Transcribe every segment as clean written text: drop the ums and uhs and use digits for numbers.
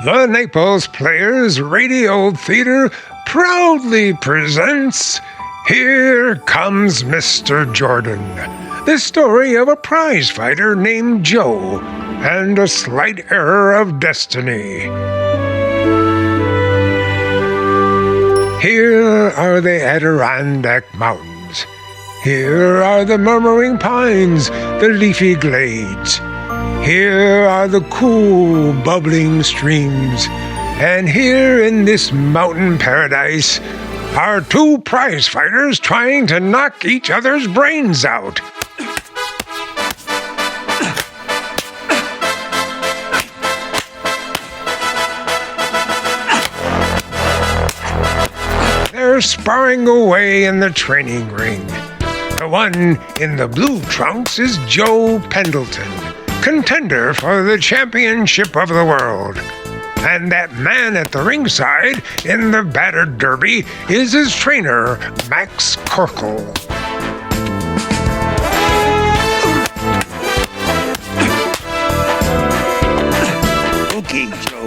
The Naples Players Radio Theater proudly presents Here Comes Mr. Jordan, the story of a prize fighter named Joe and a slight error of destiny. Here are the Adirondack Mountains. Here are the murmuring pines, the leafy glades. Here are the cool, bubbling streams. And here in this mountain paradise are two prize fighters trying to knock each other's brains out. They're sparring away in the training ring. The one in the blue trunks is Joe Pendleton, contender for the championship of the world. And that man at the ringside in the battered derby is his trainer, Max Corkle. Okay, Joe.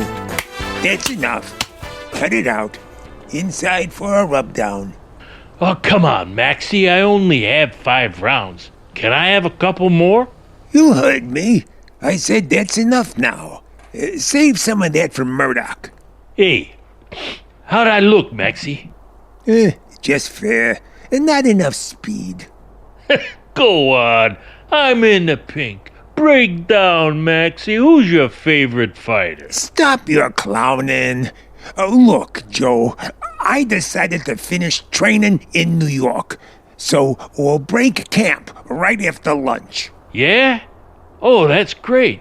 That's enough. Cut it out. Inside for a rub-down. Oh, come on, Maxie. I only have 5 rounds. Can I have a couple more? You heard me. I said that's enough now. Save some of that for Murdoch. Hey, how'd I look, Maxie? Just fair. And not enough speed. Go on. I'm in the pink. Break down, Maxie. Who's your favorite fighter? Stop your clowning. Look, Joe, I decided to finish training in New York. So we'll break camp right after lunch. Yeah? Oh, that's great.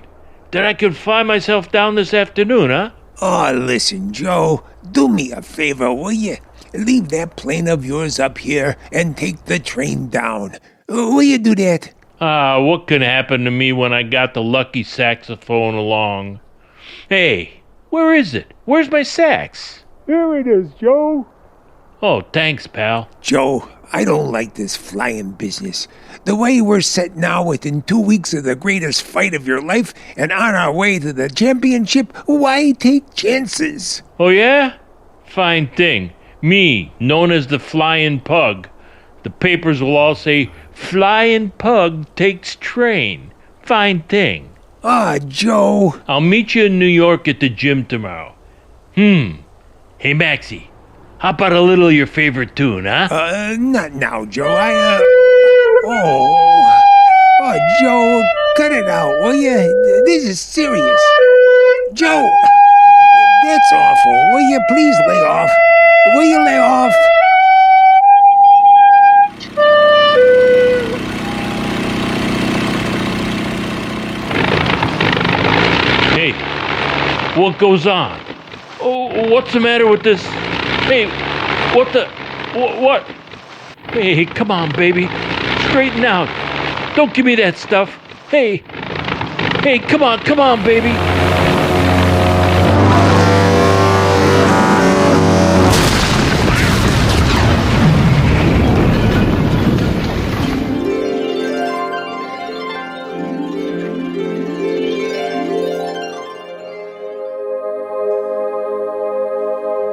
Then I can fly myself down this afternoon, huh? Oh, listen, Joe, do me a favor, will you? Leave that plane of yours up here and take the train down. Will you do that? What can happen to me when I got the lucky saxophone along? Hey, where is it? Where's my sax? Here it is, Joe. Oh, thanks, pal. Joe, I don't like this flying business. The way we're set now, within 2 weeks of the greatest fight of your life and on our way to the championship, why take chances? Oh, yeah? Fine thing. Me, known as the Flying Pug. The papers will all say, Flying Pug takes train. Fine thing. Joe. I'll meet you in New York at the gym tomorrow. Hey, Maxie. How about a little of your favorite tune, huh? Not now, Joe. Joe, cut it out, will you? This is serious. Joe, that's awful. Will you please lay off? Will you lay off? Hey, what goes on? Oh, what's the matter with this? Hey, what? Hey, come on, baby. Straighten out. Don't give me that stuff. Hey, come on, baby.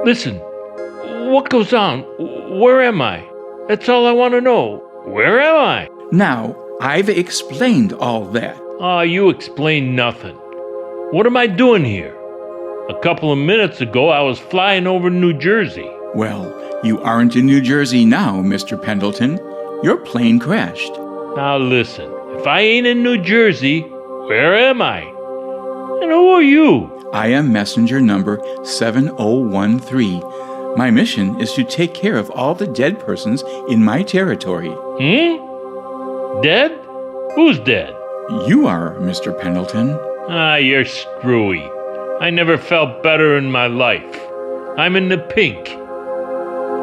Listen, what goes on? Where am I? That's all I want to know. Where am I? Now, I've explained all that. You explained nothing. What am I doing here? A couple of minutes ago, I was flying over New Jersey. Well, you aren't in New Jersey now, Mr. Pendleton. Your plane crashed. Now listen, if I ain't in New Jersey, where am I? And who are you? I am messenger number 7013. My mission is to take care of all the dead persons in my territory. Dead? Who's dead? You are, Mr. Pendleton. You're screwy. I never felt better in my life. I'm in the pink.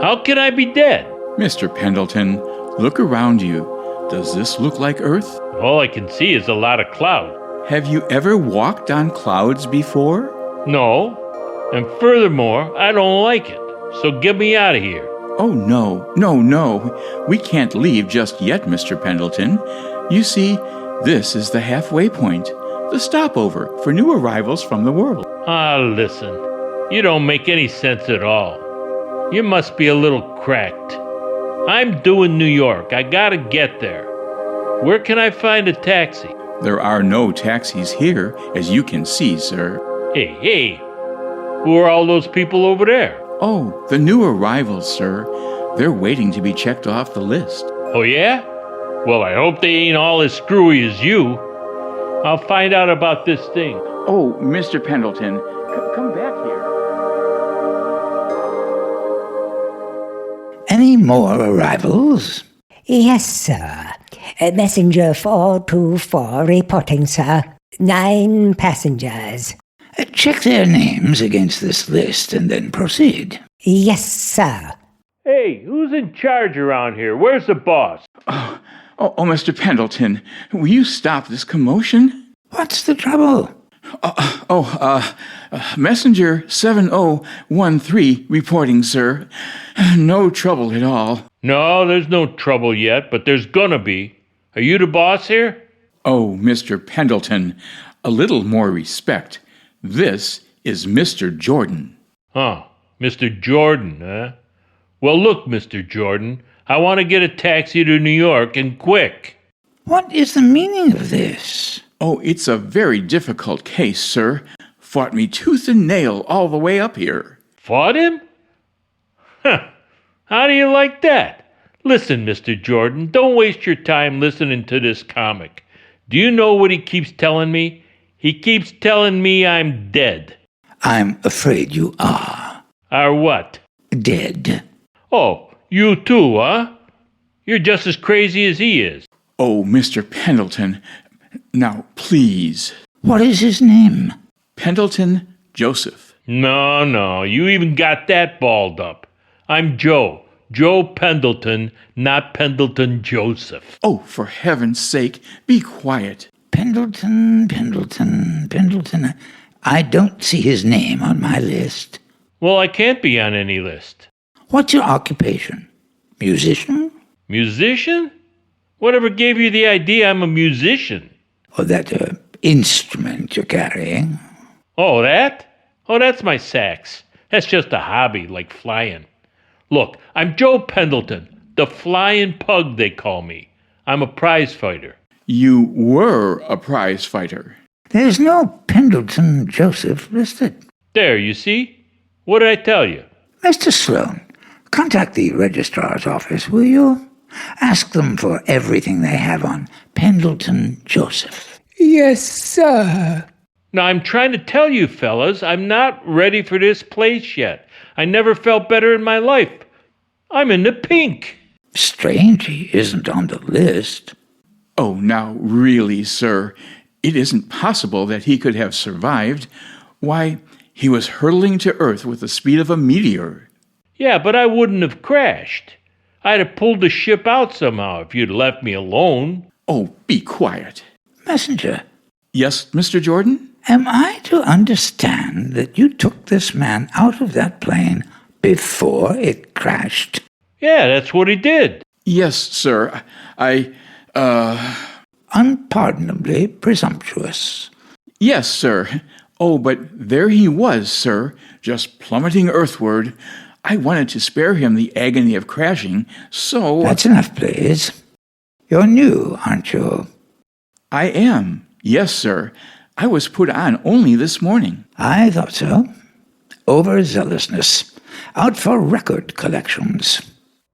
How can I be dead? Mr. Pendleton, look around you. Does this look like Earth? All I can see is a lot of cloud. Have you ever walked on clouds before? No. And furthermore, I don't like it. So get me out of here. Oh, no. We can't leave just yet, Mr. Pendleton. You see, this is the halfway point. the stopover for new arrivals from the world. Ah, listen. You don't make any sense at all. You must be a little cracked. I'm due in New York. I gotta get there. Where can I find a taxi? There are no taxis here, as you can see, sir. Hey, who are all those people over there? Oh, the new arrivals, sir. They're waiting to be checked off the list. Oh, yeah? Well, I hope they ain't all as screwy as you. I'll find out about this thing. Oh, Mr. Pendleton, come back here. Any more arrivals? Yes, sir. Messenger 424 reporting, sir. 9 passengers. Check their names against this list and then proceed. Yes, sir. Hey, who's in charge around here? Where's the boss? Oh, Mr. Pendleton, will you stop this commotion? What's the trouble? Messenger 7013 reporting, sir. No trouble at all. No, there's no trouble yet, but there's gonna be. Are you the boss here? Oh, Mr. Pendleton, a little more respect. This is Mr. Jordan. Huh, Mr. Jordan, huh? Well, look, Mr. Jordan, I want to get a taxi to New York, and quick. What is the meaning of this? Oh, it's a very difficult case, sir. Fought me tooth and nail all the way up here. Fought him? Huh, how do you like that? Listen, Mr. Jordan, don't waste your time listening to this comic. Do you know what he keeps telling me? He keeps telling me I'm dead. I'm afraid you are. Are what? Dead. Oh, you too, huh? You're just as crazy as he is. Oh, Mr. Pendleton, now please. What is his name? Pendleton Joseph. No, you even got that balled up. I'm Joe Pendleton, not Pendleton Joseph. Oh, for heaven's sake, be quiet. Pendleton. I don't see his name on my list. Well, I can't be on any list. What's your occupation? Musician? Musician? Whatever gave you the idea I'm a musician? Or that instrument you're carrying? Oh, that? Oh, that's my sax. That's just a hobby, like flying. Look, I'm Joe Pendleton, the flying pug, they call me. I'm a prize fighter. You were a prize fighter. There's no Pendleton Joseph listed. There, you see? What did I tell you? Mr. Sloan, contact the registrar's office, will you? Ask them for everything they have on Pendleton Joseph. Yes, sir. Now, I'm trying to tell you, fellas, I'm not ready for this place yet. I never felt better in my life. I'm in the pink. Strange he isn't on the list. Oh, now really, sir, it isn't possible that he could have survived. Why, he was hurtling to Earth with the speed of a meteor. Yeah, but I wouldn't have crashed. I'd have pulled the ship out somehow if you'd left me alone. Oh, be quiet. Messenger, Yes, Mr. Jordan? am I to understand that you took this man out of that plane before it crashed? Yeah, that's what he did. Yes, sir. Unpardonably presumptuous. Yes, sir. Oh, but there he was, sir, just plummeting earthward. I wanted to spare him the agony of crashing, so... That's enough, please. You're new, aren't you? I am. Yes, sir. I was put on only this morning. I thought so. Overzealousness. Out for record collections.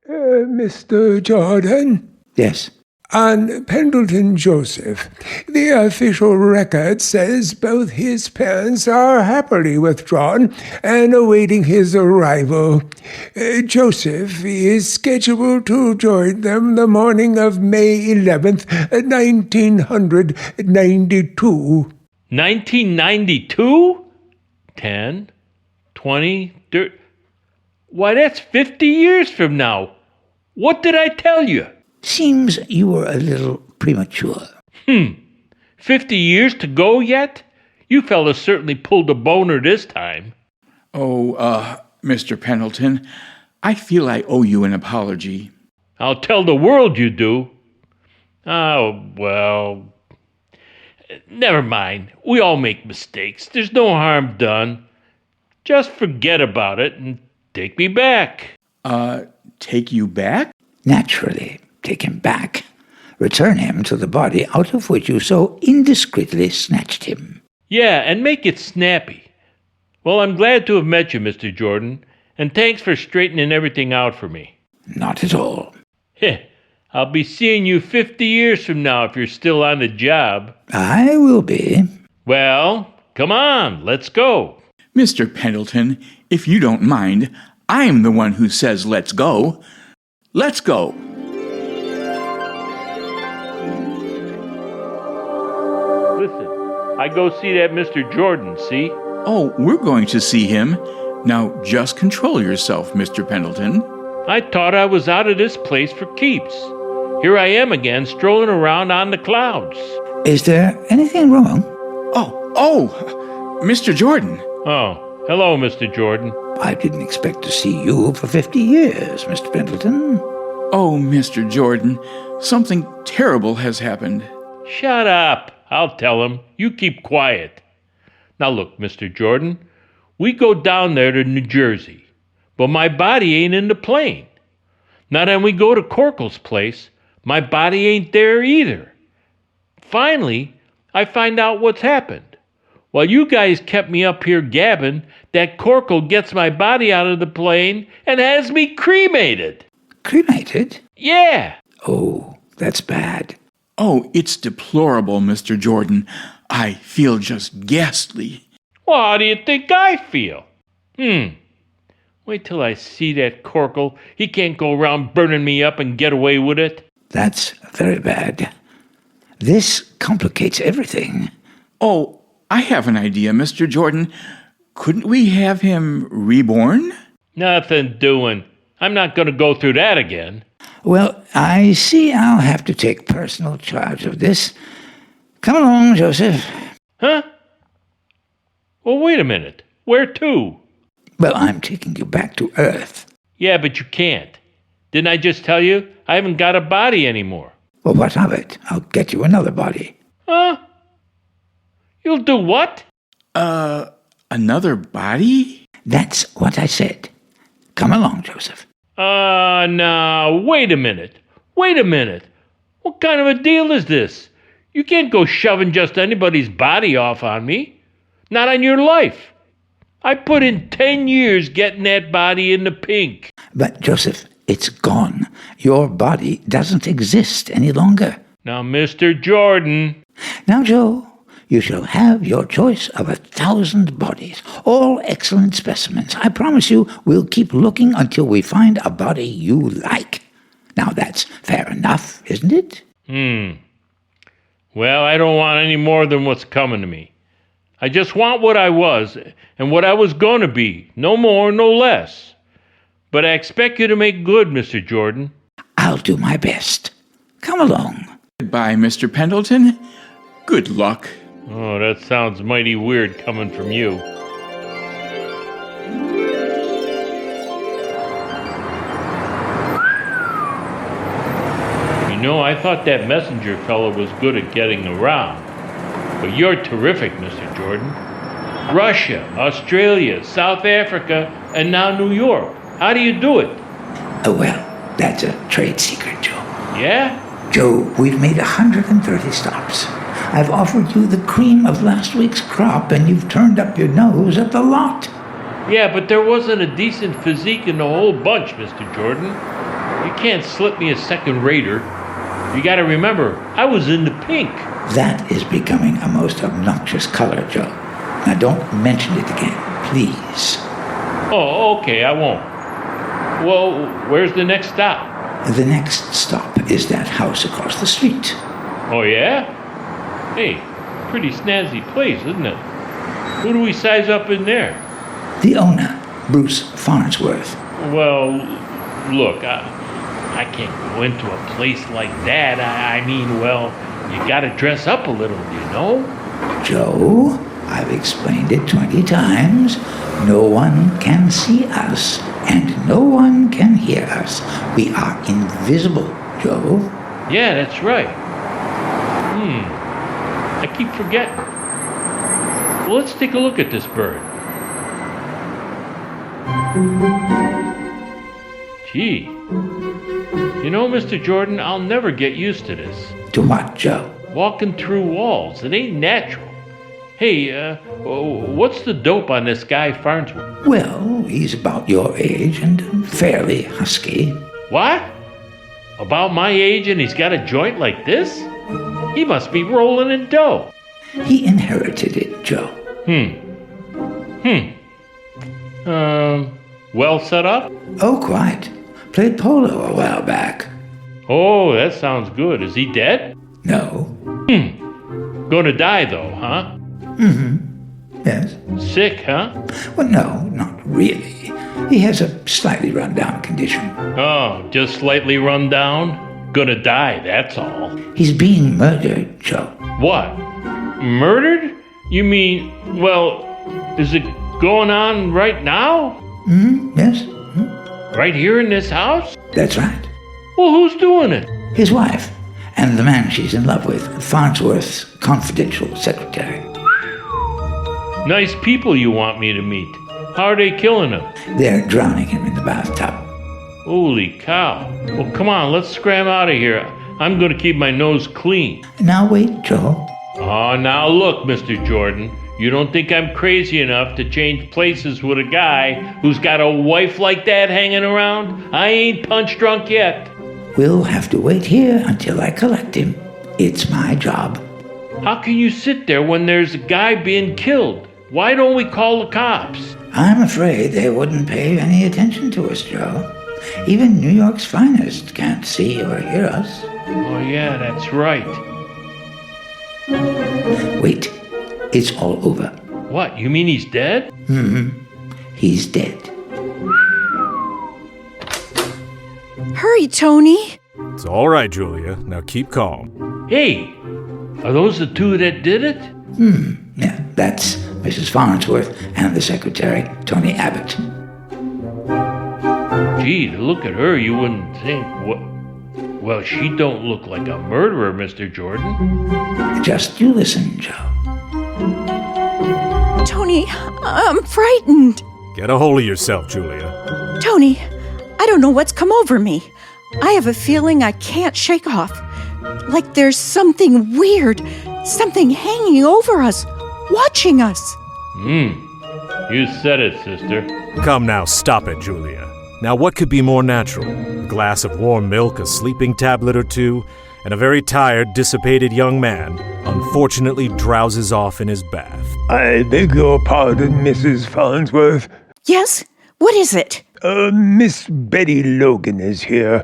Mr. Jordan? Yes. On Pendleton Joseph, the official record says both his parents are happily withdrawn and awaiting his arrival. Joseph is scheduled to join them the morning of May 11th, 1992. 1992? 10, 20, 30... Why, that's 50 years from now. What did I tell you? Seems you were a little premature. 50 years to go yet? You fellas certainly pulled a boner this time. Oh, Mr. Pendleton, I feel I owe you an apology. I'll tell the world you do. Oh, well... Never mind. We all make mistakes. There's no harm done. Just forget about it and take me back. Take you back? Naturally, take him back. Return him to the body out of which you so indiscreetly snatched him. Yeah, and make it snappy. Well, I'm glad to have met you, Mr. Jordan, and thanks for straightening everything out for me. Not at all. Heh, I'll be seeing you 50 years from now if you're still on the job. I will be. Well, come on, let's go. Mr. Pendleton, if you don't mind, I'm the one who says let's go. Let's go. Listen, I go see that Mr. Jordan, see? Oh, we're going to see him. Now, just control yourself, Mr. Pendleton. I thought I was out of this place for keeps. Here I am again, strolling around on the clouds. Is there anything wrong? Oh, Mr. Jordan. Oh, hello, Mr. Jordan. I didn't expect to see you for 50 years, Mr. Pendleton. Oh, Mr. Jordan, something terrible has happened. Shut up. I'll tell him. You keep quiet. Now look, Mr. Jordan, we go down there to New Jersey, but my body ain't in the plane. Now then we go to Corkle's place, my body ain't there either. Finally, I find out what's happened. While you guys kept me up here gabbing, that Corkle gets my body out of the plane and has me cremated. Cremated? Yeah. Oh, that's bad. Oh, it's deplorable, Mr. Jordan. I feel just ghastly. Well, how do you think I feel? Wait till I see that Corkle. He can't go around burning me up and get away with it. That's very bad. This complicates everything. Oh, I have an idea, Mr. Jordan. Couldn't we have him reborn? Nothing doing. I'm not going to go through that again. Well, I see I'll have to take personal charge of this. Come along, Joseph. Huh? Well, wait a minute. Where to? Well, I'm taking you back to Earth. Yeah, but you can't. Didn't I just tell you? I haven't got a body anymore. Well, what of it? I'll get you another body. Huh? You'll do what? Another body? That's what I said. Come along, Joseph. No, wait a minute. Wait a minute. What kind of a deal is this? You can't go shoving just anybody's body off on me. Not on your life. I put in 10 years getting that body in the pink. But, Joseph, it's gone. Your body doesn't exist any longer. Now, Mr. Jordan. Now, Joe, you shall have your choice of 1,000 bodies, all excellent specimens. I promise you we'll keep looking until we find a body you like. Now, that's fair enough, isn't it? Well, I don't want any more than what's coming to me. I just want what I was and what I was going to be. No more, no less. But I expect you to make good, Mr. Jordan. I'll do my best. Come along. Goodbye, Mr. Pendleton. Good luck. Oh, that sounds mighty weird coming from you. You know, I thought that messenger fellow was good at getting around. But you're terrific, Mr. Jordan. Russia, Australia, South Africa, and now New York. How do you do it? Oh, well, that's a trade secret, Joe. Yeah? Joe, we've made 130 stops. I've offered you the cream of last week's crop, and you've turned up your nose at the lot. Yeah, but there wasn't a decent physique in the whole bunch, Mr. Jordan. You can't slip me a second-rater. You gotta remember, I was in the pink. That is becoming a most obnoxious color, Joe. Now don't mention it again, please. Oh, okay, I won't. Well, where's the next stop? The next stop is that house across the street. Oh, yeah? Hey, pretty snazzy place, isn't it? Who do we size up in there? The owner, Bruce Farnsworth. Well, look, I can't go into a place like that. I mean, well, you gotta dress up a little, you know? Joe, I've explained it 20 times. No one can see us, and no one can hear us. We are invisible, Joe. Yeah, that's right. I keep forgetting. Well, let's take a look at this bird. Gee. You know, Mr. Jordan, I'll never get used to this. To what, Joe? Walking through walls. It ain't natural. Hey, what's the dope on this guy Farnsworth? Well, he's about your age and fairly husky. What? About my age and he's got a joint like this? He must be rolling in dough. He inherited it, Joe. Well set up? Oh, quite. Played polo a while back. Oh, that sounds good. Is he dead? No. Gonna die though, huh? Yes. Sick, huh? Well, no, not really. He has a slightly run-down condition. Oh, just slightly run down? Gonna die, that's all. He's being murdered, Joe. What? Murdered? You mean, well, is it going on right now? Yes. Right here in this house? That's right. Well, who's doing it? His wife, and the man she's in love with, Farnsworth's confidential secretary. Nice people you want me to meet. How are they killing him? They're drowning him in the bathtub. Holy cow. Well, come on, let's scram out of here. I'm gonna keep my nose clean. Now wait, Joe. Oh, now look, Mr. Jordan. You don't think I'm crazy enough to change places with a guy who's got a wife like that hanging around? I ain't punch drunk yet. We'll have to wait here until I collect him. It's my job. How can you sit there when there's a guy being killed? Why don't we call the cops? I'm afraid they wouldn't pay any attention to us, Joe. Even New York's finest can't see or hear us. Oh, yeah, that's right. Wait, it's all over. What, you mean he's dead? He's dead. Hurry, Tony. It's all right, Julia. Now keep calm. Hey, are those the two that did it? Yeah, that's Mrs. Farnsworth and the secretary, Tony Abbott. Gee, to look at her, you wouldn't think, well, she don't look like a murderer, Mr. Jordan. Just you listen, Joe. Tony, I'm frightened. Get a hold of yourself, Julia. Tony, I don't know what's come over me. I have a feeling I can't shake off. Like there's something weird, something hanging over us, watching us. You said it, sister. Come now, stop it, Julia. Now, what could be more natural? A glass of warm milk, a sleeping tablet or two, and a very tired, dissipated young man unfortunately drowses off in his bath. I beg your pardon, Mrs. Farnsworth. Yes? What is it? Miss Betty Logan is here.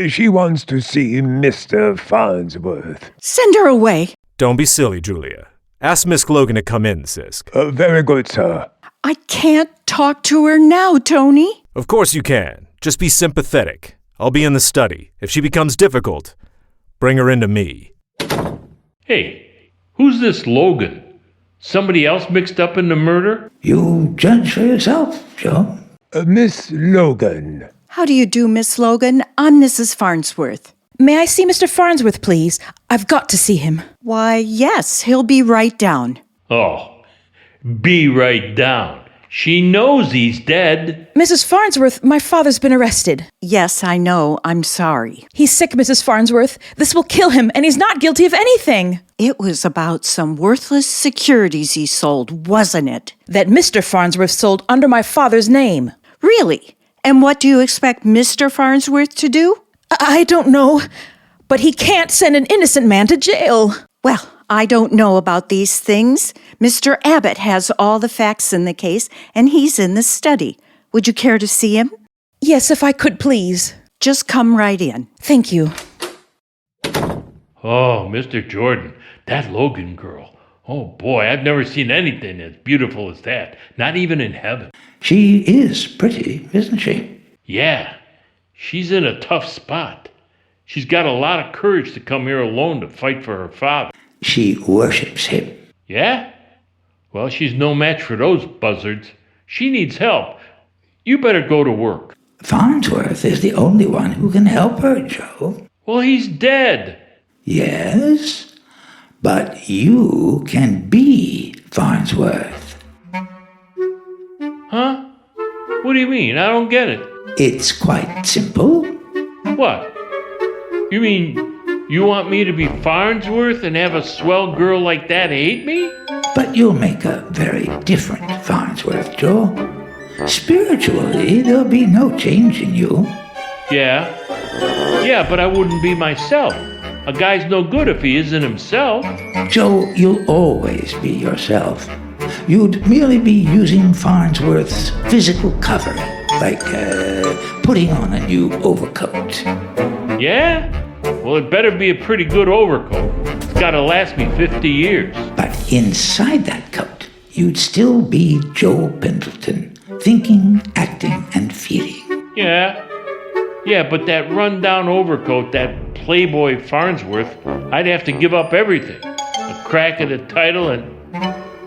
She wants to see Mr. Farnsworth. Send her away. Don't be silly, Julia. Ask Miss Logan to come in, Sisk. Very good, sir. I can't talk to her now, Tony. Of course you can. Just be sympathetic. I'll be in the study. If she becomes difficult, bring her into me. Hey, who's this Logan? Somebody else mixed up in the murder? You judge for yourself, Joe. Miss Logan. How do you do, Miss Logan? I'm Mrs. Farnsworth. May I see Mr. Farnsworth, please? I've got to see him. Why, yes, he'll be right down. Oh, be right down. She knows he's dead. Mrs. Farnsworth, my father's been arrested. Yes, I know. I'm sorry. He's sick, Mrs. Farnsworth. This will kill him, and he's not guilty of anything. It was about some worthless securities he sold, wasn't it? That Mr. Farnsworth sold under my father's name. Really? And what do you expect Mr. Farnsworth to do? I don't know, but he can't send an innocent man to jail. Well, I don't know about these things. Mr. Abbott has all the facts in the case, and he's in the study. Would you care to see him? Yes, if I could, please. Just come right in. Thank you. Oh, Mr. Jordan, that Logan girl. Oh boy, I've never seen anything as beautiful as that. Not even in heaven. She is pretty, isn't she? Yeah, she's in a tough spot. She's got a lot of courage to come here alone to fight for her father. She worships him. Yeah? Well, she's no match for those buzzards. She needs help. You better go to work. Farnsworth is the only one who can help her, Joe. Well, he's dead. Yes, But you can be Farnsworth. Huh? What do you mean? I don't get it. It's quite simple. What? You mean you want me to be Farnsworth and have a swell girl like that hate me? But you'll make a very different Farnsworth, Joe. Spiritually, there'll be no change in you. Yeah. Yeah, but I wouldn't be myself. A guy's no good if he isn't himself. Joe, you'll always be yourself. You'd merely be using Farnsworth's physical covering, like putting on a new overcoat. Yeah? Well, it better be a pretty good overcoat. It's gotta last me 50 years. But inside that coat, you'd still be Joe Pendleton, thinking, acting, and feeling. Yeah. Yeah, but that run-down overcoat, that Playboy Farnsworth, I'd have to give up everything. A crack at a title and...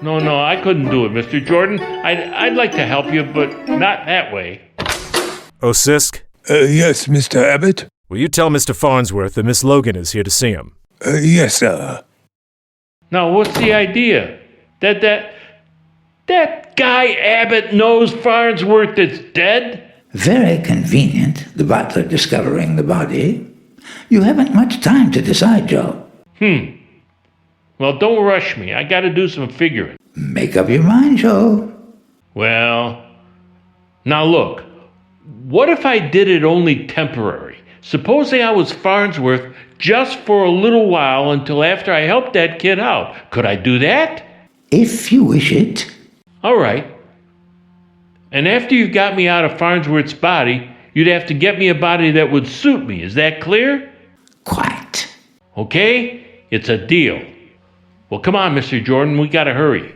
No, I couldn't do it, Mr. Jordan. I'd like to help you, but not that way. Oh, Sisk? Yes, Mr. Abbott? Will you tell Mr. Farnsworth that Miss Logan is here to see him? Yes, sir. Now, what's the idea? That guy Abbott knows Farnsworth is dead? Very convenient, the butler discovering the body. You haven't much time to decide, Joe. Well, don't rush me. I gotta do some figuring. Make up your mind, Joe. Well, now look. What if I did it only temporary? Supposing I was Farnsworth just for a little while until after I helped that kid out. Could I do that? If you wish it. All right. And after you've got me out of Farnsworth's body, you'd have to get me a body that would suit me. Is that clear? Quite. Okay? It's a deal. Well, come on, Mr. Jordan. We gotta hurry.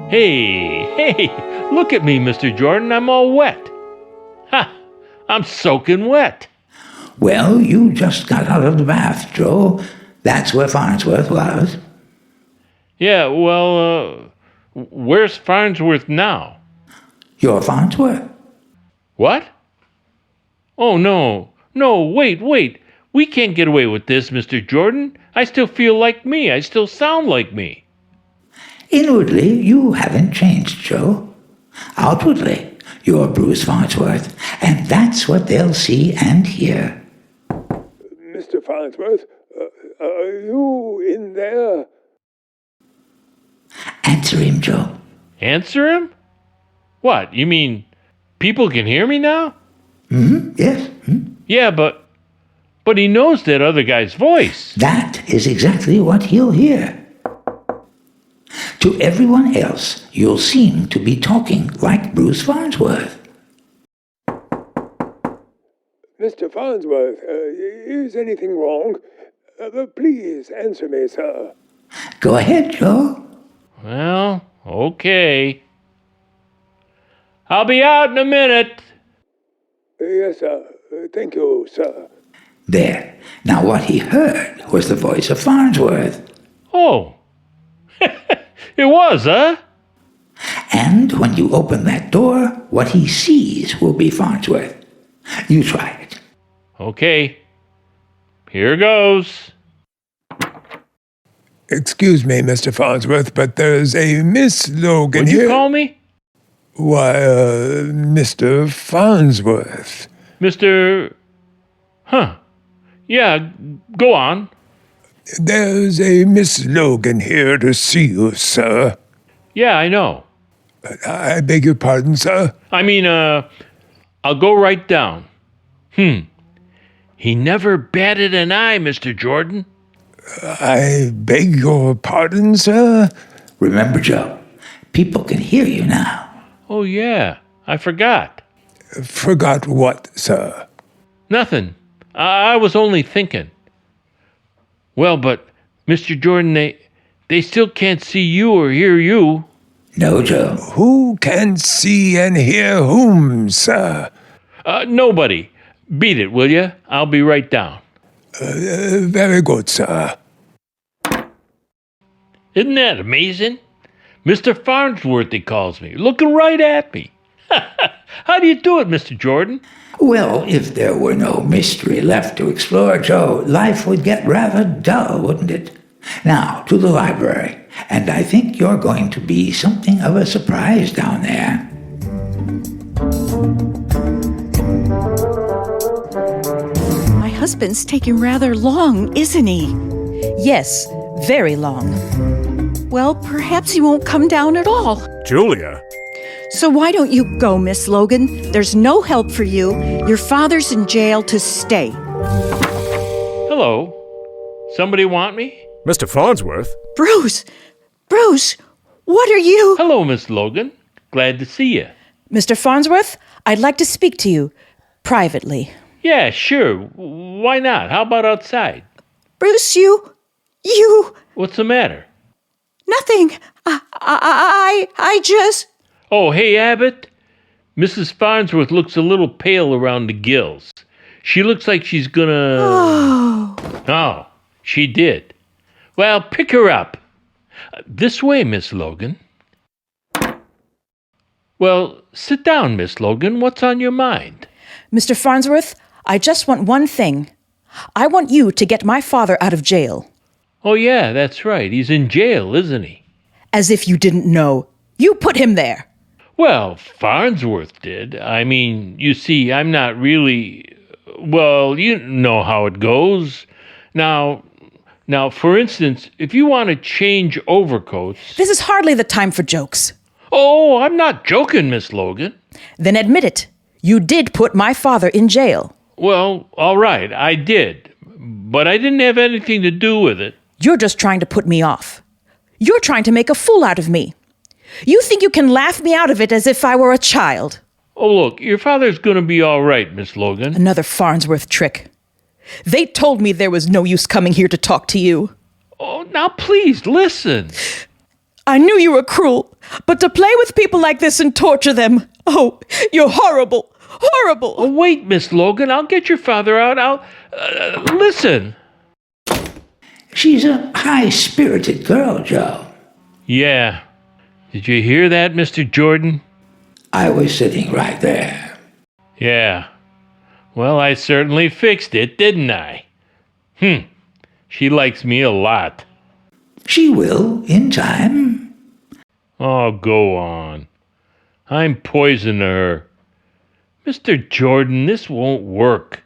Hey, look at me, Mr. Jordan. I'm all wet. Ha! I'm soaking wet. Well, you just got out of the bath, Joe. That's where Farnsworth was. Yeah, well, where's Farnsworth now? You're Farnsworth. What? Oh, no, wait. We can't get away with this, Mr. Jordan. I still feel like me. I still sound like me. Inwardly, you haven't changed, Joe. Outwardly, you're Bruce Farnsworth, and that's what they'll see and hear. Mr. Farnsworth, are you in there? Answer him, Joe. Answer him? What, you mean people can hear me now? Yes. Yeah, but he knows that other guy's voice. That is exactly what he'll hear. To everyone else, you'll seem to be talking like Bruce Farnsworth. Mr. Farnsworth, is anything wrong? Please answer me, sir. Go ahead, Joe. Well, okay. I'll be out in a minute. Yes, sir. Thank you, sir. There. Now what he heard was the voice of Farnsworth. Oh. It was, huh? And when you open that door, what he sees will be Farnsworth. You try it. Okay. Here goes. Excuse me, Mr. Farnsworth, but there's a Miss Logan What'd here. you call me? Why, Mr. Farnsworth. Mr. Huh. Yeah, go on. There's a Miss Logan here to see you, sir. Yeah, I know. I beg your pardon, sir? I mean, I'll go right down. He never batted an eye, Mr. Jordan. I beg your pardon, sir? Remember, Joe, people can hear you now. Oh, yeah, I forgot. Forgot what, sir? Nothing. I was only thinking. Well, but, Mr. Jordan, they still can't see you or hear you. No, Joe. Who can see and hear whom, sir? Nobody. Beat it, will you? I'll be right down. Very good, sir. Isn't that amazing? Mr. Farnsworth, he calls me, looking right at me. How do you do it, Mr. Jordan? Well, if there were no mystery left to explore, Joe, life would get rather dull, wouldn't it? Now, to the library, and I think you're going to be something of a surprise down there. My husband's taking rather long, isn't he? Yes, very long. Well, perhaps he won't come down at all. Julia? So why don't you go, Miss Logan? There's no help for you. Your father's in jail to stay. Hello. Somebody want me? Mr. Farnsworth? Bruce! Bruce! What are you? Hello, Miss Logan. Glad to see you. Mr. Farnsworth, I'd like to speak to you privately. Yeah, sure. Why not? How about outside? Bruce, you... What's the matter? Nothing. I just... Oh, hey, Abbott. Mrs. Farnsworth looks a little pale around the gills. She looks like she's gonna... Oh, she did. Well, pick her up. This way, Miss Logan. Well, sit down, Miss Logan. What's on your mind? Mr. Farnsworth, I just want one thing. I want you to get my father out of jail. Oh, yeah, that's right. He's in jail, isn't he? As if you didn't know. You put him there. Well, Farnsworth did. I mean, you see, I'm not really... Well, you know how it goes. Now, for instance, if you want to change overcoats... This is hardly the time for jokes. Oh, I'm not joking, Miss Logan. Then admit it. You did put my father in jail. Well, all right, I did. But I didn't have anything to do with it. You're just trying to put me off. You're trying to make a fool out of me. You think you can laugh me out of it as if I were a child. Oh, look, your father's going to be all right, Miss Logan. Another Farnsworth trick. They told me there was no use coming here to talk to you. Oh, now please, listen. I knew you were cruel, but to play with people like this and torture them, oh, you're horrible, horrible. Oh, wait, Miss Logan, I'll get your father out. Listen. She's a high-spirited girl, Joe. Yeah. Did you hear that, Mr. Jordan? I was sitting right there. Yeah. Well, I certainly fixed it, didn't I? She likes me a lot. She will, in time. Oh, go on. I'm poison to her. Mr. Jordan, this won't work.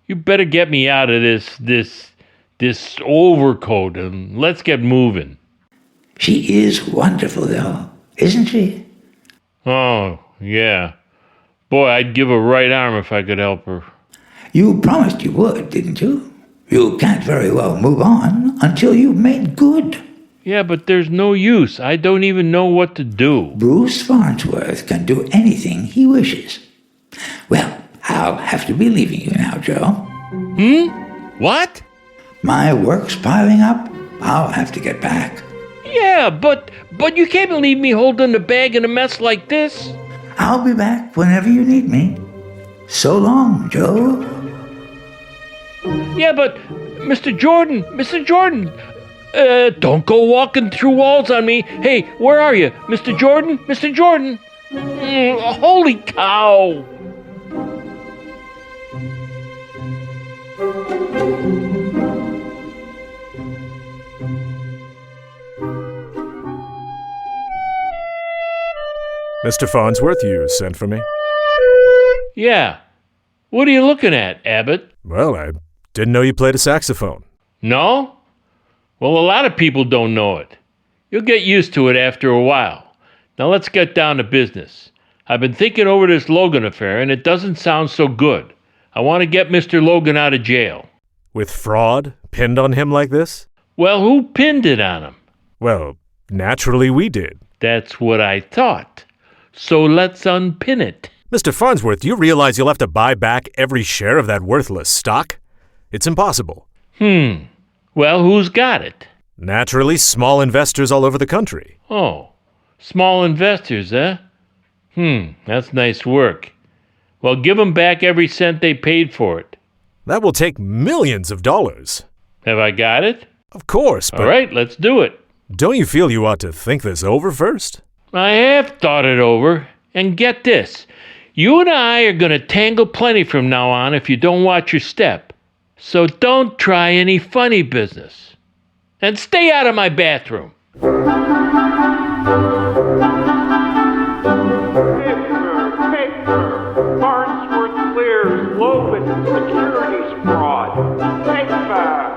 You better get me out of this overcoat and let's get moving. She is wonderful, though, isn't she? Oh, yeah. Boy, I'd give a right arm if I could help her. You promised you would, didn't you? You can't very well move on until you've made good. Yeah, but there's no use. I don't even know what to do. Bruce Farnsworth can do anything he wishes. Well, I'll have to be leaving you now, Joe. What? My work's piling up. I'll have to get back. Yeah, but you can't leave me holding the bag in a mess like this. I'll be back whenever you need me. So long, Joe. Yeah, but Mr. Jordan, don't go walking through walls on me. Hey, where are you? Mr. Jordan? Holy cow! Mr. Farnsworth, you sent for me? Yeah. What are you looking at, Abbott? Well, I didn't know you played a saxophone. No? Well, a lot of people don't know it. You'll get used to it after a while. Now let's get down to business. I've been thinking over this Logan affair, and it doesn't sound so good. I want to get Mr. Logan out of jail. With fraud pinned on him like this? Well, who pinned it on him? Well, naturally we did. That's what I thought. So let's unpin it. Mr. Farnsworth, do you realize you'll have to buy back every share of that worthless stock? It's impossible. Well, who's got it? Naturally, small investors all over the country. Oh, small investors, eh? That's nice work. Well, give them back every cent they paid for it. That will take millions of dollars. Have I got it? Of course, but... All right, let's do it. Don't you feel you ought to think this over first? I have thought it over, and get this. You and I are going to tangle plenty from now on if you don't watch your step. So don't try any funny business. And stay out of my bathroom. Farnsworth clears Logan securities fraud.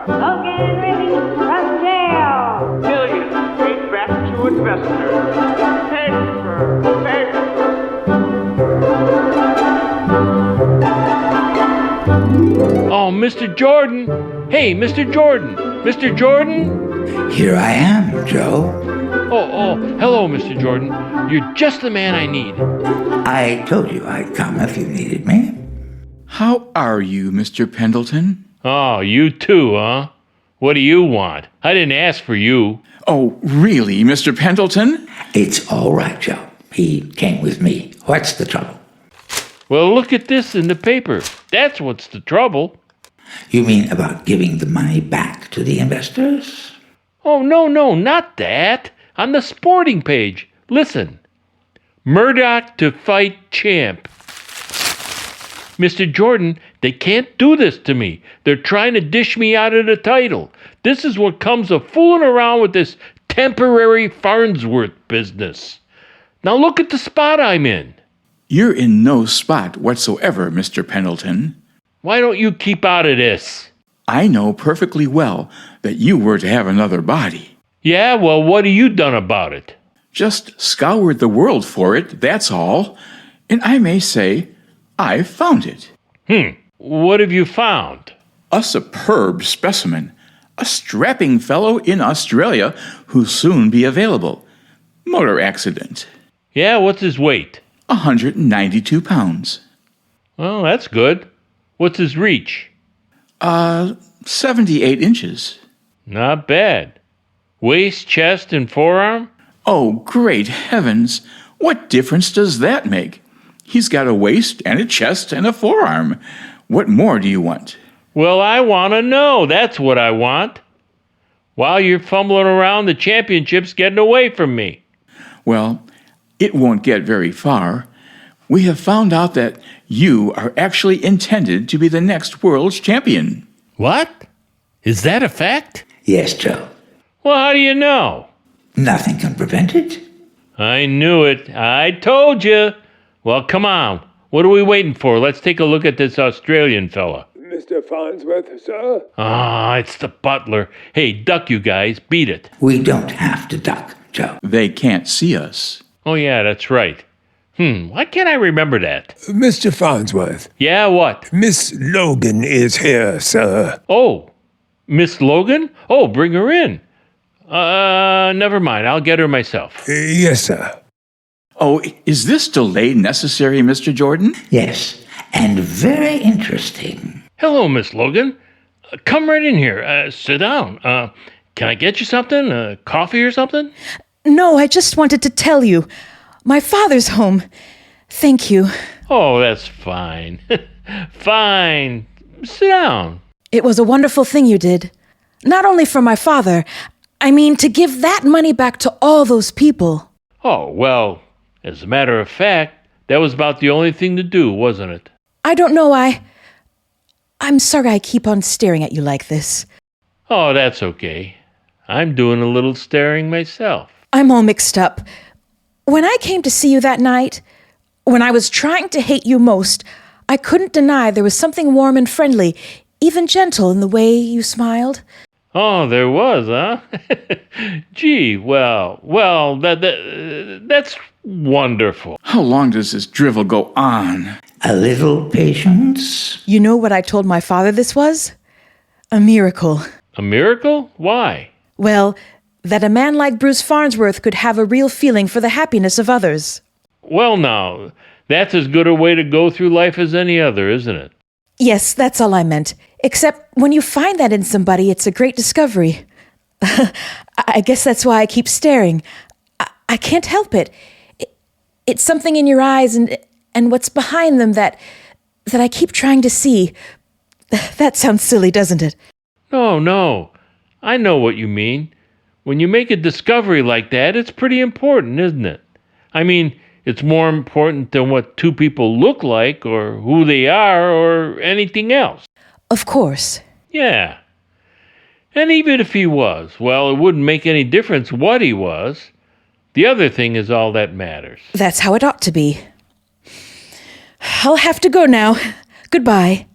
Logan released from jail. Millions paid back to investors. Oh, Mr. Jordan. Hey, Mr. Jordan. Mr. Jordan? Here I am, Joe. Oh, hello, Mr. Jordan. You're just the man I need. I told you I'd come if you needed me. How are you, Mr. Pendleton? Oh, you too, huh? What do you want? I didn't ask for you. Oh, really, Mr. Pendleton? It's all right, Joe. He came with me. What's the trouble? Well, look at this in the paper. That's what's the trouble. You mean about giving the money back to the investors? Oh, no, not that. On the sporting page. Listen. Murdoch to fight champ. Mr. Jordan, they can't do this to me. They're trying to dish me out of the title. This is what comes of fooling around with this temporary Farnsworth business. Now look at the spot I'm in. You're in no spot whatsoever, Mr. Pendleton. Why don't you keep out of this? I know perfectly well that you were to have another body. Yeah, well, what have you done about it? Just scoured the world for it, that's all. And I may say, I've found it. What have you found? A superb specimen. A strapping fellow in Australia who'll soon be available. Motor accident. Yeah, what's his weight? 192 pounds. Well, that's good. What's his reach? 78 inches. Not bad. Waist, chest, and forearm? Oh, great heavens. What difference does that make? He's got a waist and a chest and a forearm. What more do you want? Well, I want to know. That's what I want. While you're fumbling around, the championship's getting away from me. Well, it won't get very far. We have found out that you are actually intended to be the next world's champion. What? Is that a fact? Yes, Joe. Well, how do you know? Nothing can prevent it. I knew it. I told you. Well, come on. What are we waiting for? Let's take a look at this Australian fella. Mr. Farnsworth, sir? It's the butler. Hey, duck, you guys. Beat it. We don't have to duck, Joe. They can't see us. Oh, yeah, that's right. Why can't I remember that? Mr. Farnsworth, Yeah, what? Miss Logan is here, sir. Oh, Miss Logan? Oh, bring her in. Never mind. I'll get her myself. Yes, sir. Oh, is this delay necessary, Mr. Jordan? Yes, and very interesting. Hello, Miss Logan. Come right in here. Sit down. Can I get you something? Coffee or something? No, I just wanted to tell you. My father's home. Thank you. Oh, that's fine. Fine. Sit down. It was a wonderful thing you did. Not only for my father, I mean to give that money back to all those people. Oh, well, as a matter of fact, that was about the only thing to do, wasn't it? I don't know, I'm sorry I keep on staring at you like this. Oh, that's okay. I'm doing a little staring myself. I'm all mixed up. When I came to see you that night, when I was trying to hate you most, I couldn't deny there was something warm and friendly, even gentle in the way you smiled. Oh, there was, huh? Gee, well, that's wonderful. How long does this drivel go on? A little patience. You know what I told my father this was? A miracle. A miracle? Why? Well, that a man like Bruce Farnsworth could have a real feeling for the happiness of others. Well, now, that's as good a way to go through life as any other, isn't it? Yes, that's all I meant. Except when you find that in somebody, it's a great discovery. I guess that's why I keep staring. I can't help it. It's something in your eyes and what's behind them that I keep trying to see. That sounds silly, doesn't it? No. I know what you mean. When you make a discovery like that, it's pretty important, isn't it? I mean, it's more important than what two people look like or who they are or anything else. Of course. Yeah. And even if he was, well, it wouldn't make any difference what he was. The other thing is all that matters. That's how it ought to be. I'll have to go now. Goodbye.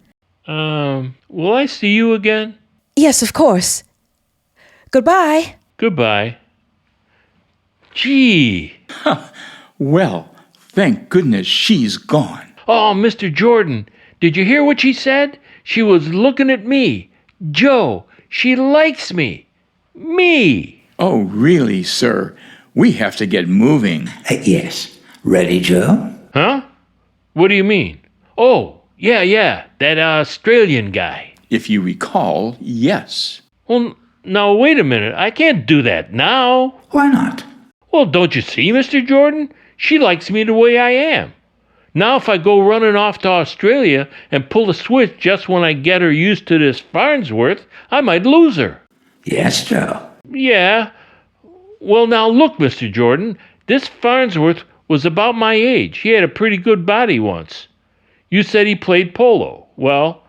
Will I see you again? Yes, of course. Goodbye. Goodbye. Gee. Well, thank goodness she's gone. Oh, Mr. Jordan, did you hear what she said? She was looking at me. Joe, she likes me. Me. Oh, really, sir? We have to get moving. Yes. Ready, Joe? Huh? What do you mean? Oh, yeah, that Australian guy. If you recall, yes. Well, now, wait a minute. I can't do that now. Why not? Well, don't you see, Mr. Jordan? She likes me the way I am. Now, if I go running off to Australia and pull a switch just when I get her used to this Farnsworth, I might lose her. Yes, Joe. Yeah. Well, now, look, Mr. Jordan. This Farnsworth was about my age. He had a pretty good body once. You said he played polo. Well,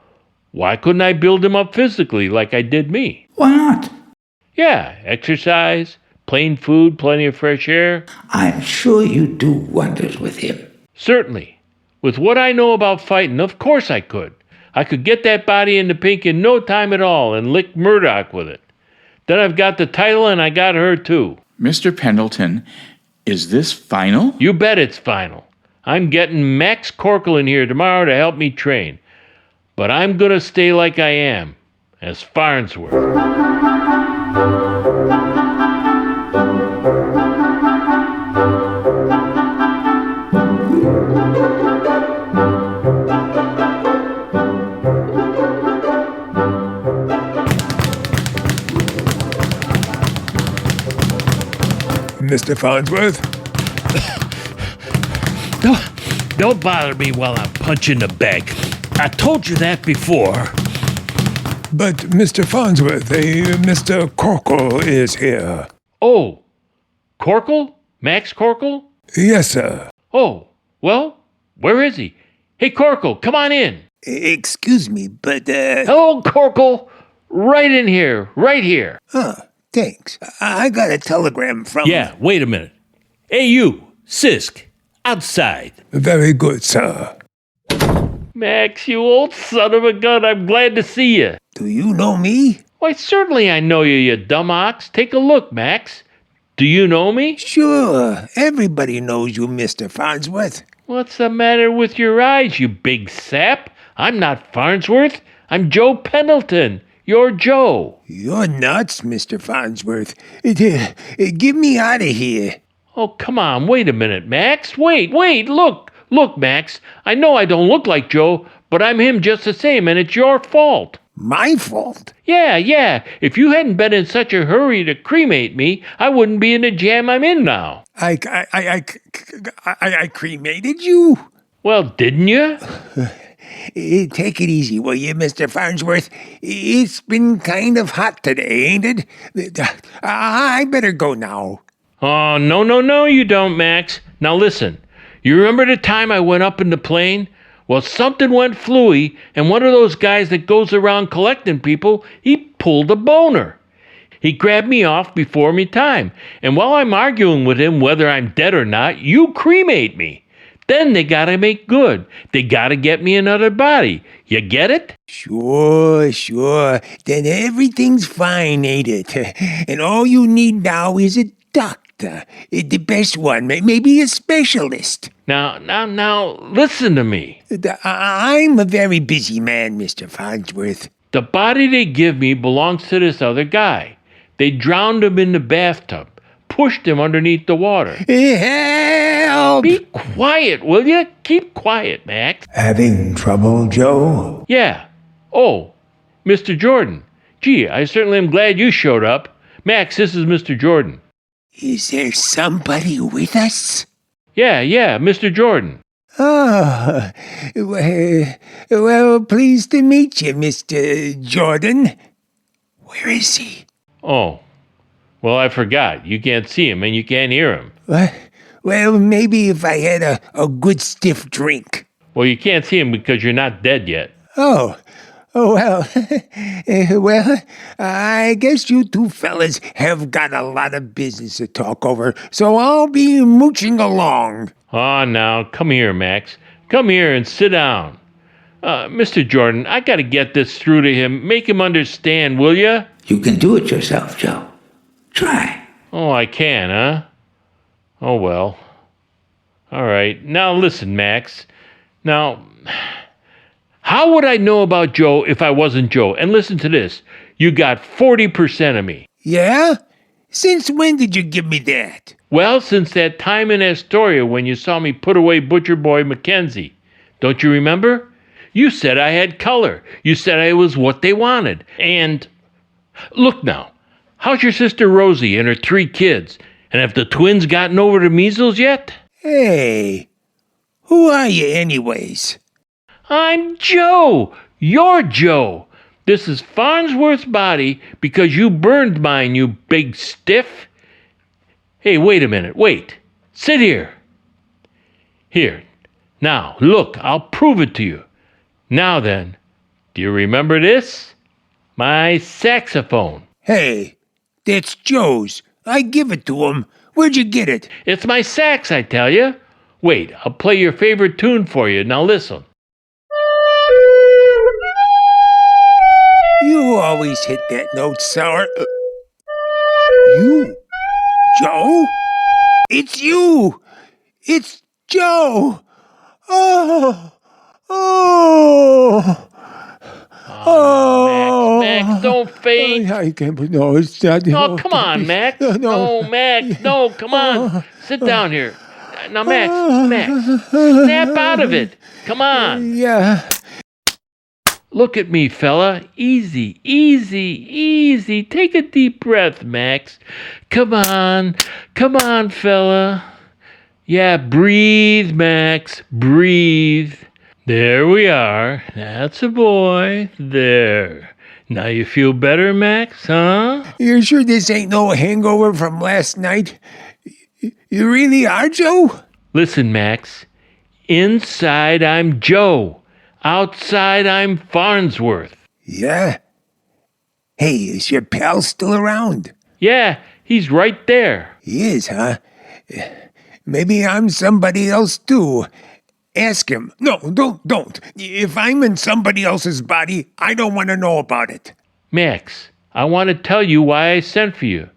why couldn't I build him up physically like I did me? Why not? Yeah, exercise, plain food, plenty of fresh air. I'm sure you'd do wonders with him. Certainly. With what I know about fighting, of course I could. I could get that body into pink in no time at all and lick Murdoch with it. Then I've got the title and I got her too. Mr. Pendleton, is this final? You bet it's final. I'm getting Max Corkle in here tomorrow to help me train. But I'm going to stay like I am, as Farnsworth. Mr. Farnsworth? Don't bother me while I'm punching the bag. I told you that before. But Mr. Farnsworth, Mr. Corkle is here. Oh, Corkle? Max Corkle? Yes, sir. Oh, well, where is he? Hey, Corkle, come on in. Excuse me, but, Hello, Corkle. Right in here, right here. Thanks. I got a telegram from... Yeah, wait a minute. Hey, you, Sisk, outside. Very good, sir. Max, you old son of a gun, I'm glad to see you. Do you know me? Why, certainly I know you, you dumb ox. Take a look, Max. Do you know me? Sure. Everybody knows you, Mr. Farnsworth. What's the matter with your eyes, you big sap? I'm not Farnsworth. I'm Joe Pendleton. You're Joe. You're nuts, Mr. Farnsworth. Get me out of here. Oh, come on. Wait a minute, Max. Wait. Look, Max. I know I don't look like Joe, but I'm him just the same, and it's your fault. My fault? Yeah. If you hadn't been in such a hurry to cremate me, I wouldn't be in the jam I'm in now. I cremated you? Well, didn't you? Take it easy, will you, Mr. Farnsworth? It's been kind of hot today, ain't it? I better go now. Oh, no, you don't, Max. Now listen, you remember the time I went up in the plane? Well, something went flooey, and one of those guys that goes around collecting people, he pulled a boner. He grabbed me off before me time, and while I'm arguing with him whether I'm dead or not, you cremate me. Then they gotta make good. They gotta get me another body. You get it? Sure. Then everything's fine, ain't it? And all you need now is a doctor. The best one, maybe a specialist. Now, listen to me. I'm a very busy man, Mr. Farnsworth. The body they give me belongs to this other guy. They drowned him in the bathtub, pushed him underneath the water. Help! Be quiet, will you? Keep quiet, Max. Having trouble, Joe? Yeah. Oh, Mr. Jordan. Gee, I certainly am glad you showed up. Max, this is Mr. Jordan. Is there somebody with us? Yeah, Mr. Jordan. Oh, well, pleased to meet you, Mr. Jordan. Where is he? Oh, Well, I forgot. You can't see him and you can't hear him. What? Well, maybe if I had a good stiff drink. Well, you can't see him because you're not dead yet. Oh, well, well, I guess you two fellas have got a lot of business to talk over, so I'll be mooching along. Oh, now, come here, Max. Come here and sit down. Mr. Jordan, I got to get this through to him. Make him understand, will ya? You can do it yourself, Joe. Try. Oh, I can, huh? Oh, well. All right. Now, listen, Max. Now, how would I know about Joe if I wasn't Joe? And listen to this. You got 40% of me. Yeah? Since when did you give me that? Well, since that time in Astoria when you saw me put away Butcher Boy Mackenzie. Don't you remember? You said I had color. You said I was what they wanted. And look now. How's your sister Rosie and her 3 kids? And have the twins gotten over the measles yet? Hey, who are you anyways? I'm Joe. You're Joe. This is Farnsworth's body because you burned mine, you big stiff. Hey, wait a minute. Wait. Sit here. Here. Now, look, I'll prove it to you. Now then, do you remember this? My saxophone. Hey, that's Joe's. I give it to him. Where'd you get it? It's my sax, I tell you. Wait, I'll play your favorite tune for you. Now listen. You always hit that note, Sour. You? Joe? It's you! It's Joe! Oh! Oh! Oh, Max, don't faint. I can't. No, it's not. Oh, come on, Max. No, Max. No, come on. Sit down here. Now, Max, snap out of it. Come on. Yeah. Look at me, fella. Easy, easy, easy. Take a deep breath, Max. Come on, fella. Yeah, breathe, Max. Breathe. There we are. That's a boy. There. Now you feel better, Max, huh? You're sure this ain't no hangover from last night? You really are, Joe? Listen, Max. Inside, I'm Joe. Outside, I'm Farnsworth. Yeah? Hey, is your pal still around? Yeah, he's right there. He is, huh? Maybe I'm somebody else, too. Ask him. No, don't. If I'm in somebody else's body, I don't want to know about it. Max, I want to tell you why I sent for you.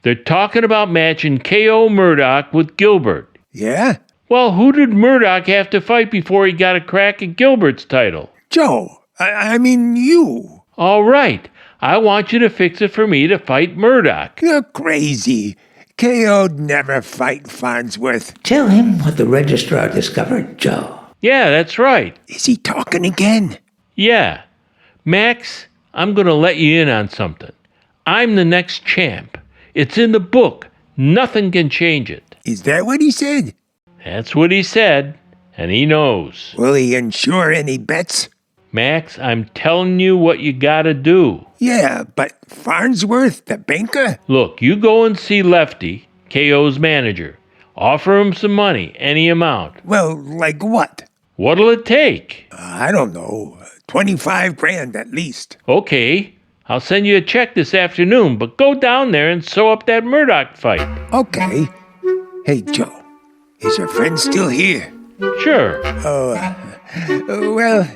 They're talking about matching K.O. Murdoch with Gilbert. Yeah? Well, who did Murdoch have to fight before he got a crack at Gilbert's title? Joe, I mean you. All right. I want you to fix it for me to fight Murdoch. You're crazy. K.O.'d never fight Farnsworth. Tell him what the registrar discovered, Joe. Yeah, that's right. Is he talking again? Yeah. Max, I'm going to let you in on something. I'm the next champ. It's in the book. Nothing can change it. Is that what he said? That's what he said, and he knows. Will he insure any bets? Max, I'm telling you what you gotta do. Yeah, but Farnsworth, the banker? Look, you go and see Lefty, KO's manager. Offer him some money, any amount. Well, like what? What'll it take? I don't know. 25 grand at least. Okay, I'll send you a check this afternoon, but go down there and sew up that Murdoch fight. Okay. Hey, Joe, is your friend still here? Sure. Well,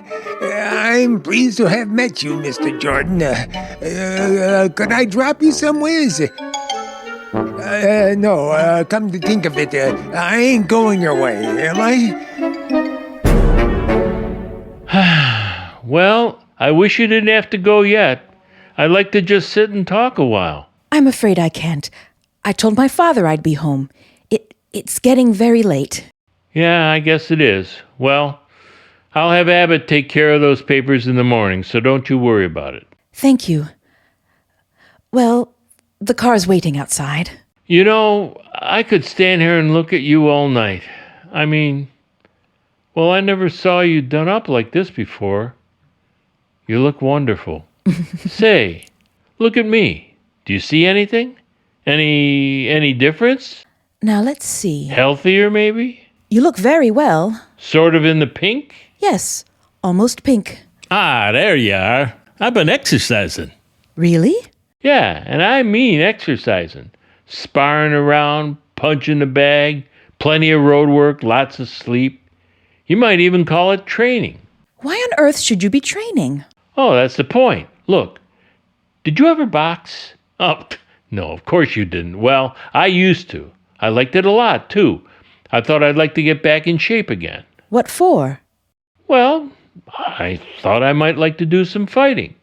I'm pleased to have met you, Mr. Jordan. Could I drop you somewheres? No, come to think of it, I ain't going your way, am I? Well, I wish you didn't have to go yet. I'd like to just sit and talk a while. I'm afraid I can't. I told my father I'd be home. It's getting very late. Yeah, I guess it is. Well, I'll have Abbott take care of those papers in the morning, so don't you worry about it. Thank you. Well, the car's waiting outside. You know, I could stand here and look at you all night. I mean, well, I never saw you done up like this before. You look wonderful. Say, look at me. Do you see anything? Any difference? Now let's see. Healthier, maybe? You look very well. Sort of in the pink? Yes, almost pink. Ah, there you are. I've been exercising. Really? Yeah, and I mean exercising. Sparring around, punching the bag, plenty of road work, lots of sleep. You might even call it training. Why on earth should you be training? Oh, that's the point. Look, did you ever box? Oh, no, of course you didn't. Well, I used to. I liked it a lot, too. I thought I'd like to get back in shape again. What for? Well, I thought I might like to do some fighting.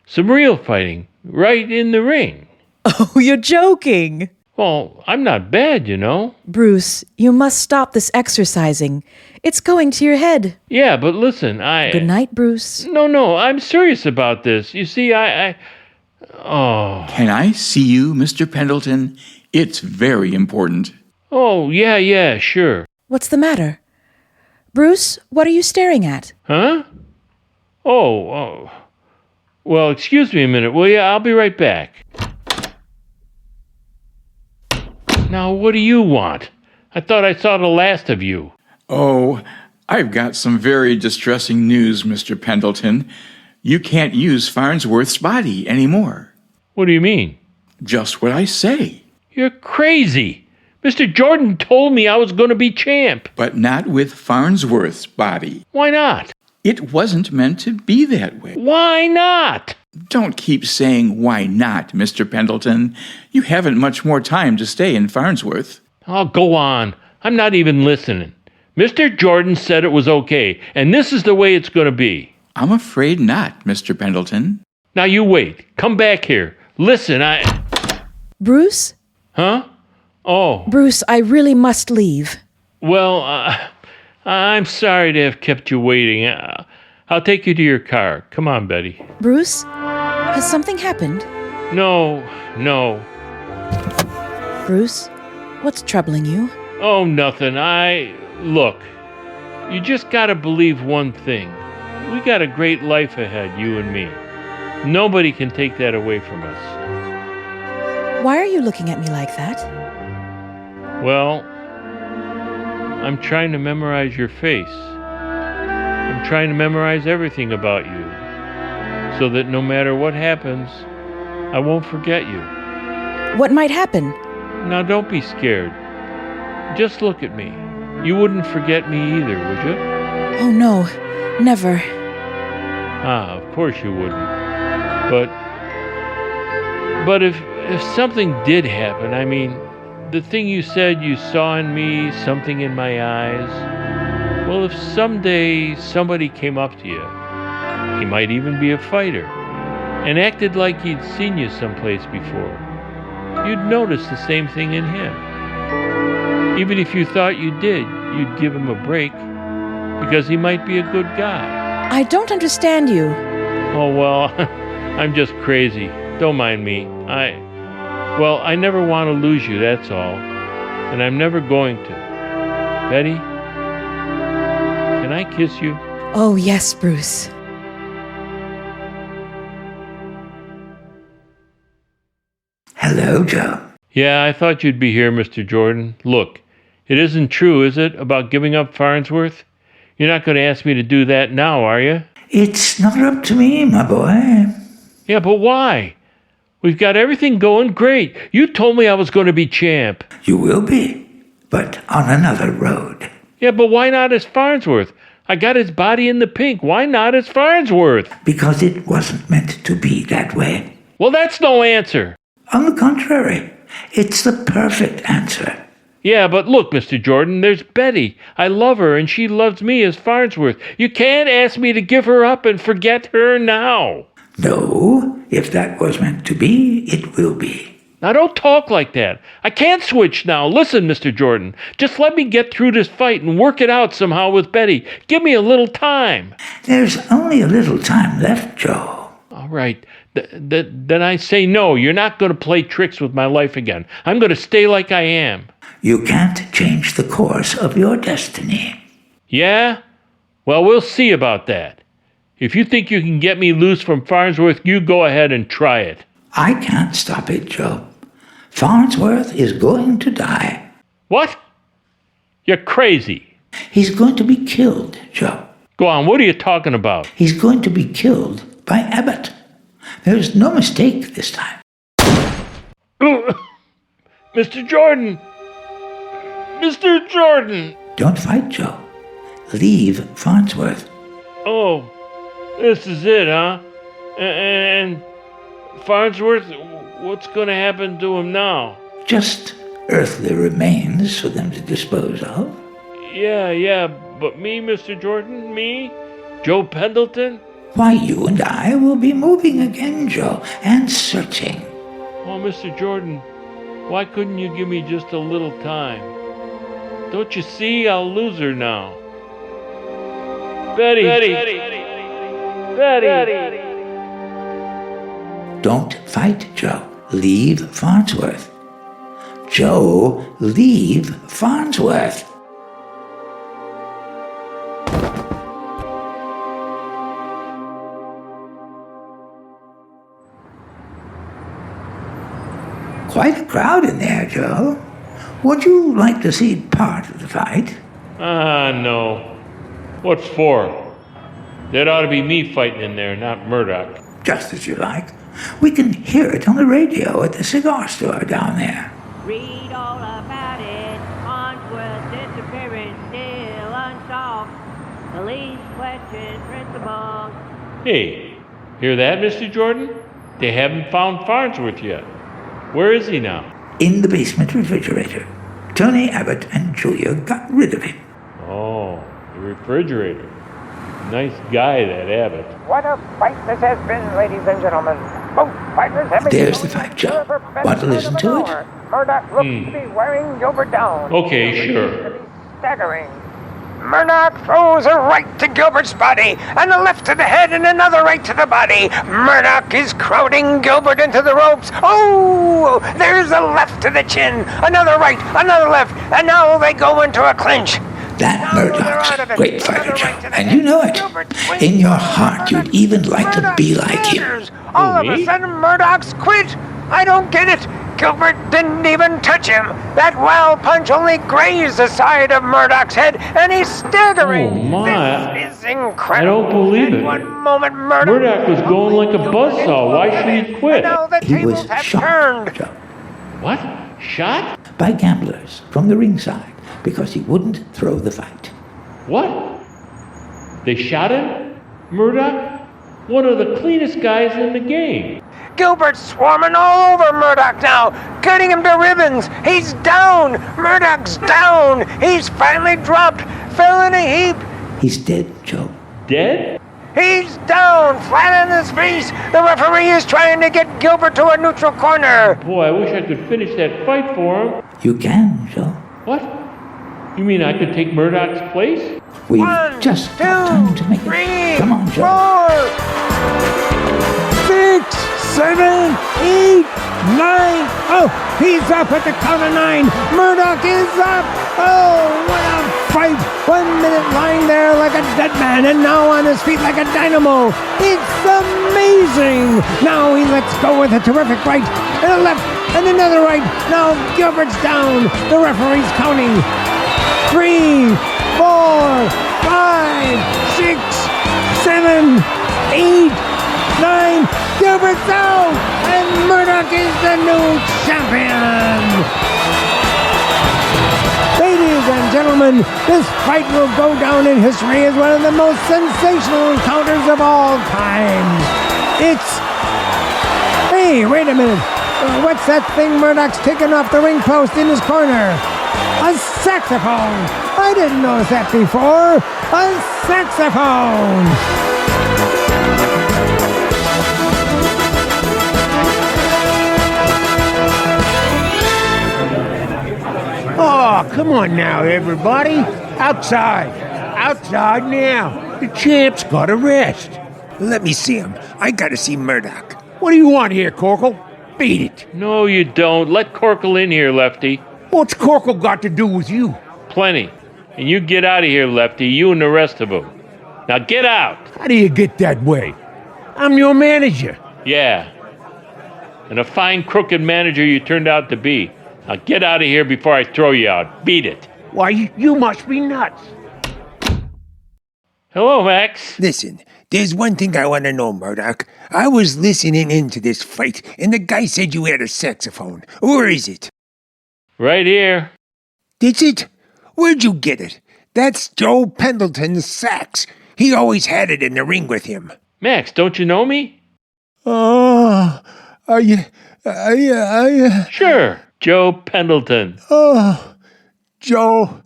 Some real fighting, right in the ring. Oh, you're joking. Well, I'm not bad, you know. Bruce, you must stop this exercising. It's going to your head. Yeah, but listen, Good night, Bruce. No, I'm serious about this. You see, Oh. Can I see you, Mr. Pendleton? It's very important. Oh, yeah, sure. What's the matter? Bruce, what are you staring at? Huh? Oh. Well, excuse me a minute, will you? I'll be right back. Now, what do you want? I thought I saw the last of you. Oh, I've got some very distressing news, Mr. Pendleton. You can't use Farnsworth's body anymore. What do you mean? Just what I say. You're crazy. Mr. Jordan told me I was going to be champ. But not with Farnsworth's body. Why not? It wasn't meant to be that way. Why not? Don't keep saying why not, Mr. Pendleton. You haven't much more time to stay in Farnsworth. Oh, go on. I'm not even listening. Mr. Jordan said it was okay, and this is the way it's going to be. I'm afraid not, Mr. Pendleton. Now you wait. Come back here. Listen, Bruce? Huh? Oh. Bruce, I really must leave. Well, I'm sorry to have kept you waiting. I'll take you to your car. Come on, Betty. Bruce, has something happened? No. Bruce, what's troubling you? Oh, nothing. Look, you just gotta believe one thing. We got a great life ahead, you and me. Nobody can take that away from us. Why are you looking at me like that? Well, I'm trying to memorize your face. I'm trying to memorize everything about you, so that no matter what happens, I won't forget you. What might happen? Now don't be scared. Just look at me. You wouldn't forget me either, would you? Oh no, never. Of course you wouldn't. But if something did happen, I mean, the thing you said you saw in me, something in my eyes, well, if someday somebody came up to you, he might even be a fighter, and acted like he'd seen you someplace before, you'd notice the same thing in him. Even if you thought you did, you'd give him a break, because he might be a good guy. I don't understand you. Oh, well, I'm just crazy. Don't mind me. I never want to lose you, that's all. And I'm never going to. Betty, can I kiss you? Oh, yes, Bruce. Hello, Joe. Yeah, I thought you'd be here, Mr. Jordan. Look, it isn't true, is it, about giving up Farnsworth? You're not going to ask me to do that now, are you? It's not up to me, my boy. Yeah, but why? We've got everything going great. You told me I was going to be champ. You will be, but on another road. Yeah, but why not as Farnsworth? I got his body in the pink. Why not as Farnsworth? Because it wasn't meant to be that way. Well, that's no answer. On the contrary, it's the perfect answer. Yeah, but look, Mr. Jordan, there's Betty. I love her, and she loves me as Farnsworth. You can't ask me to give her up and forget her now. No, if that was meant to be, it will be. Now, don't talk like that. I can't switch now. Listen, Mr. Jordan, just let me get through this fight and work it out somehow with Betty. Give me a little time. There's only a little time left, Joe. All right. Then I say no. You're not going to play tricks with my life again. I'm going to stay like I am. You can't change the course of your destiny. Yeah? Well, we'll see about that. If you think you can get me loose from Farnsworth, you go ahead and try it. I can't stop it, Joe. Farnsworth is going to die. What? You're crazy. He's going to be killed, Joe. Go on, what are you talking about? He's going to be killed by Abbott. There's no mistake this time. Mr. Jordan! Mr. Jordan! Don't fight, Joe. Leave Farnsworth. Oh, this is it, huh? And Farnsworth, what's going to happen to him now? Just earthly remains for them to dispose of. Yeah, but me, Mr. Jordan? Me? Joe Pendleton? Why, you and I will be moving again, Joe, and searching. Oh, Mr. Jordan, why couldn't you give me just a little time? Don't you see I'll lose her now? Betty! Don't fight, Joe. Leave Farnsworth. Joe, leave Farnsworth. Quite a crowd in there, Joe. Would you like to see part of the fight? No. What for? That ought to be me fighting in there, not Murdoch. Just as you like. We can hear it on the radio at the cigar store down there. Read all about it. Farnsworth's disappearance still unsolved. Police question principal. Hey, hear that, Mr. Jordan? They haven't found Farnsworth yet. Where is he now? In the basement refrigerator. Tony Abbott and Julia got rid of him. Oh, the refrigerator. Nice guy, that Abbott. What a fight this has been, ladies and gentlemen. Both fighters have been... There's the fight, Joe. Want to listen to it? Murdoch looks to be wearing Gilbert down. Okay, sure. Staggering. Murdoch throws a right to Gilbert's body, and a left to the head, and another right to the body. Murdoch is crowding Gilbert into the ropes. Oh, there's a left to the chin, another right, another left, and now they go into a clinch. That Murdoch's a great fighter, Joe, and you know it. In your heart, you'd even like to be like him. All of a sudden, Murdoch's quit. I don't get it. Gilbert didn't even touch him. That wild punch only grazed the side of Murdoch's head, and he's staggering. Oh, my. This is incredible. I don't believe At it. one moment, Murdoch was going like a buzzsaw. Why should he quit? Now the He tables was have shot, turned. Joe, What? Shot? by gamblers from the ringside because he wouldn't throw the fight. What? They shot him? Murdoch? One of the cleanest guys in the game. Gilbert's swarming all over Murdoch now, cutting him to ribbons. He's down. Murdoch's down. He's finally dropped. Fell in a heap. He's dead, Joe. Dead? He's down, flat on his face. The referee is trying to get Gilbert to a neutral corner. Boy, I wish I could finish that fight for him. You can, Joe. What? You mean I could take Murdoch's place? We've One, just two, got time to make it. three, Come on, Joe. 6, 7, 8, 9. Oh, he's up at the count of 9. Murdoch is up. Oh, what a fight. 1 minute lying there like a dead man, and now on his feet like a dynamo. It's amazing. Now he lets go with a terrific right, and a left, and another right. Now Gilbert's down. The referee's counting. 3, 4, 5, 6, 7, 8, 9. Gilbert's out, and Murdoch is the new champion. Ladies and gentlemen, this fight will go down in history as one of the most sensational encounters of all time. Hey, wait a minute. What's that thing Murdoch's taking off the ring post in his corner? A saxophone. I didn't notice that before. A saxophone. Oh, come on now, everybody. Outside. Outside now. The champ's got to rest. Let me see him. I gotta see Murdoch. What do you want here, Corkle? Beat it. No, you don't. Let Corkle in here, Lefty. What's Corkle got to do with you? Plenty. And you get out of here, Lefty, you and the rest of them. Now get out. How do you get that way? I'm your manager. Yeah. and a fine crooked manager you turned out to be. Now get out of here before I throw you out. Beat it. Why, you must be nuts. Hello, Max. Listen, there's one thing I want to know, Murdoch. I was listening into this fight, and the guy said you had a saxophone. Where is it? Right here. That's it? Where'd you get it? That's Joe Pendleton's sax. He always had it in the ring with him. Max, don't you know me? Oh, Sure, Joe Pendleton. Oh, Joe.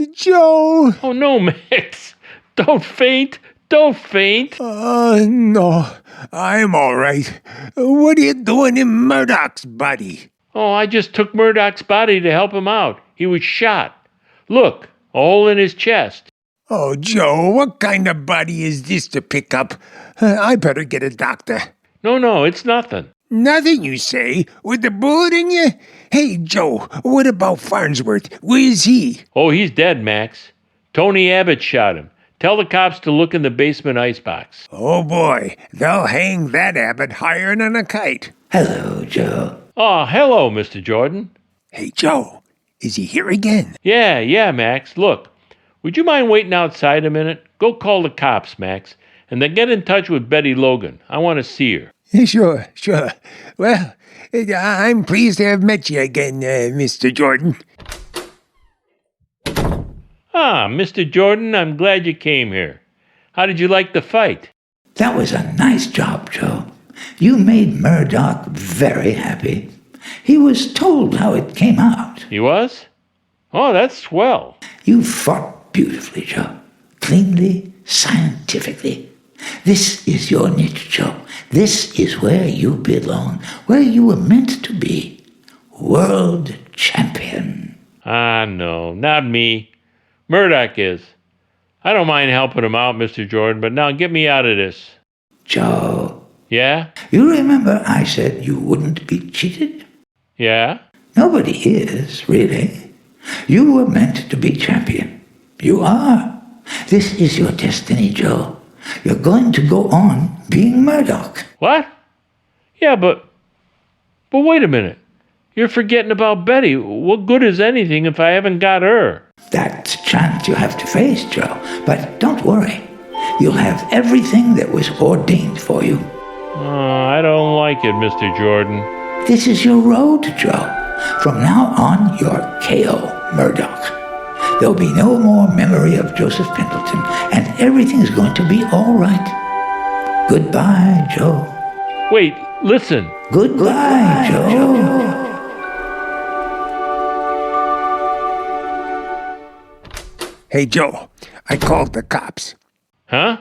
Oh, no, Max. Don't faint. Don't faint. No, I'm all right. What are you doing in Murdoch's body? Oh, I just took Murdoch's body to help him out. He was shot. Look, a hole in his chest. Oh, Joe, what kind of body is this to pick up? I better get a doctor. No, it's nothing. Nothing, you say? With the bullet in you? Hey, Joe, what about Farnsworth? Where is he? Oh, he's dead, Max. Tony Abbott shot him. Tell the cops to look in the basement icebox. Oh, boy, they'll hang that Abbott higher than a kite. Hello, Joe. Oh, hello, Mr. Jordan. Hey, Joe, is he here again? Yeah, Max. Look, would you mind waiting outside a minute? Go call the cops, Max, and then get in touch with Betty Logan. I want to see her. Sure. Well, I'm pleased to have met you again, Mr. Jordan. Ah, Mr. Jordan, I'm glad you came here. How did you like the fight? That was a nice job, Joe. You made Murdoch very happy. He was told how it came out. He was? Oh, that's swell. You fought beautifully, Joe. Cleanly, scientifically. This is your niche, Joe. This is where you belong, where you were meant to be. World champion. Ah, no, not me. Murdoch is. I don't mind helping him out, Mr. Jordan, but now get me out of this. Joe. Yeah? You remember I said you wouldn't be cheated? Yeah? Nobody is, really. You were meant to be champion. You are. This is your destiny, Joe. You're going to go on being Murdoch. What? Yeah, but wait a minute. You're forgetting about Betty. What good is anything if I haven't got her? That's a chance you have to face, Joe. But don't worry. You'll have everything that was ordained for you. Oh, I don't like it, Mr. Jordan. This is your road, Joe. From now on, you're K.O. Murdoch. There'll be no more memory of Joseph Pendleton, and everything's going to be all right. Goodbye, Joe. Wait, listen. Goodbye, Joe. Hey, Joe, I called the cops. Huh?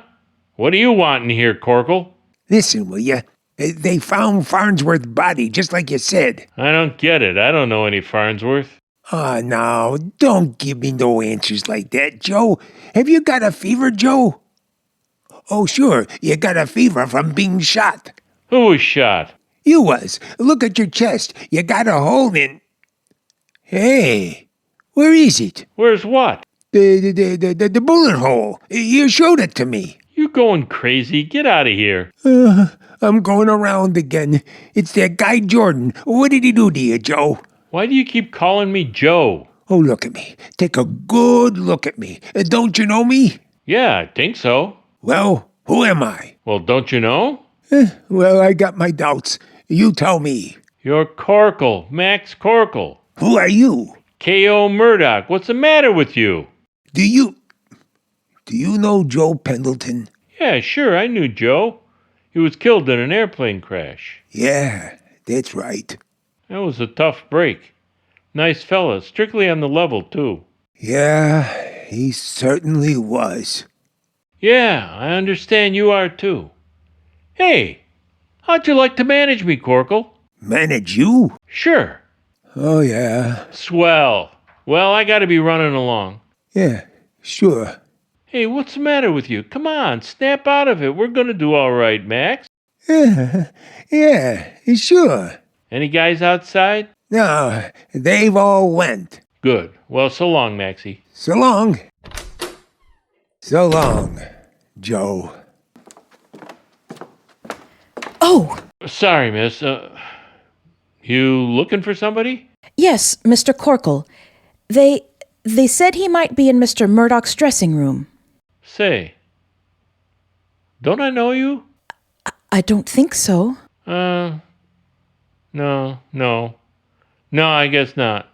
What do you want in here, Corkle? Listen, will you? They found Farnsworth's body, just like you said. I don't get it. I don't know any Farnsworth. Oh, no, don't give me no answers like that, Joe. Have you got a fever, Joe? Oh, sure, you got a fever from being shot. Who was shot? You was. Look at your chest. You got a hole in... Hey, where is it? Where's what? The bullet hole. You showed it to me. You going crazy? Get out of here. I'm going around again. It's that guy Jordan. What did he do to you, Joe? Why do you keep calling me Joe? Oh, look at me. Take a good look at me. Don't you know me? Yeah, I think so. Well, who am I? Well, don't you know? Well, I got my doubts. You tell me. You're Corkle, Max Corkle. Who are you? K.O. Murdoch. What's the matter with you? Do you know Joe Pendleton? Yeah, sure, I knew Joe. He was killed in an airplane crash. Yeah, that's right. That was a tough break. Nice fella, strictly on the level, too. Yeah, he certainly was. Yeah, I understand you are, too. Hey, how'd you like to manage me, Corkle? Manage you? Sure. Oh, yeah. Swell. Well, I gotta be running along. Yeah, sure. Hey, what's the matter with you? Come on, snap out of it. We're gonna do all right, Max. Yeah, sure. Any guys outside? No, they've all went. Good. Well, so long, Maxie. So long. So long, Joe. Oh, Sorry, miss. You looking for somebody? Yes, Mr. Corkle. They said he might be in Mr. Murdoch's dressing room. Say, don't I know you? I don't think so. No, I guess not.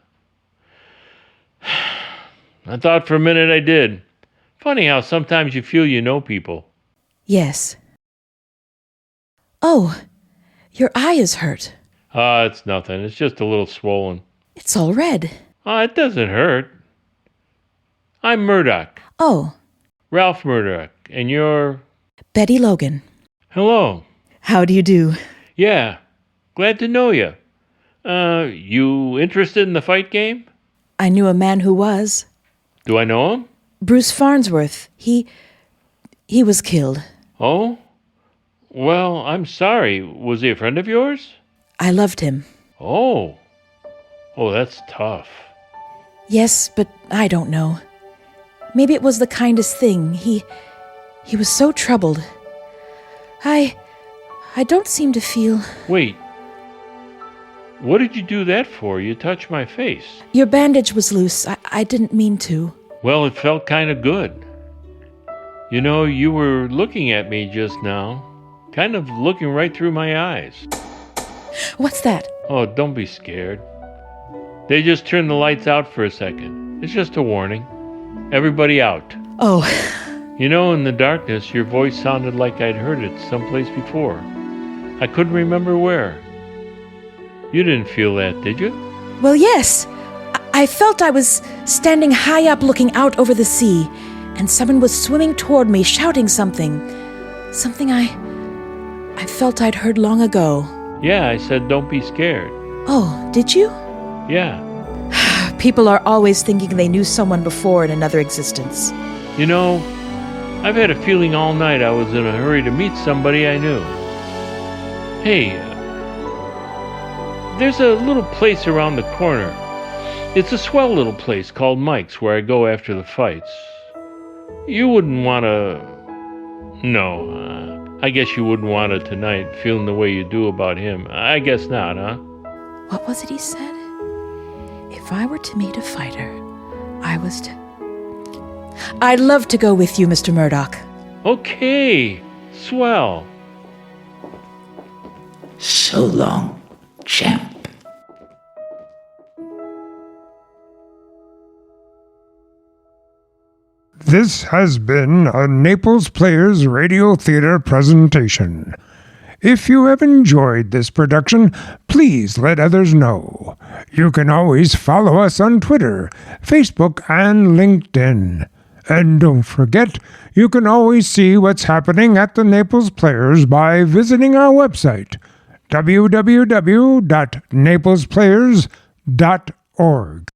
I thought for a minute I did. Funny how sometimes you feel you know people. Yes. Oh, your eye is hurt. It's nothing. It's just a little swollen. It's all red. It doesn't hurt. I'm Murdoch. Oh, Ralph Murdoch. And you're... Betty Logan. Hello. How do you do? Yeah. Glad to know you. You interested in the fight game? I knew a man who was. Do I know him? Bruce Farnsworth. He was killed. Oh? Well, I'm sorry. Was he a friend of yours? I loved him. Oh. Oh, that's tough. Yes, but I don't know. Maybe it was the kindest thing. He was so troubled. I don't seem to feel... Wait. What did you do that for? You touched my face. Your bandage was loose. I didn't mean to. Well, it felt kind of good. You know, you were looking at me just now. Kind of looking right through my eyes. What's that? Oh, don't be scared. They just turned the lights out for a second. It's just a warning. Everybody out. Oh. You know, in the darkness, your voice sounded like I'd heard it someplace before. I couldn't remember where. You didn't feel that, did you? Well, yes. I felt I was standing high up looking out over the sea, and someone was swimming toward me, shouting something. Something I felt I'd heard long ago. Yeah, I said don't be scared. Oh, did you? Yeah. People are always thinking they knew someone before in another existence. You know, I've had a feeling all night I was in a hurry to meet somebody I knew. Hey, there's a little place around the corner. It's a swell little place called Mike's where I go after the fights. You wouldn't want to... No, I guess you wouldn't want it tonight, feeling the way you do about him. I guess not, huh? What was it he said? If I were to meet a fighter, I'd love to go with you, Mr. Murdoch. Okay, swell. So long, champ. This has been a Naples Players Radio Theater presentation. If you have enjoyed this production, please let others know. You can always follow us on Twitter, Facebook, and LinkedIn. And don't forget, you can always see what's happening at the Naples Players by visiting our website, www.naplesplayers.org.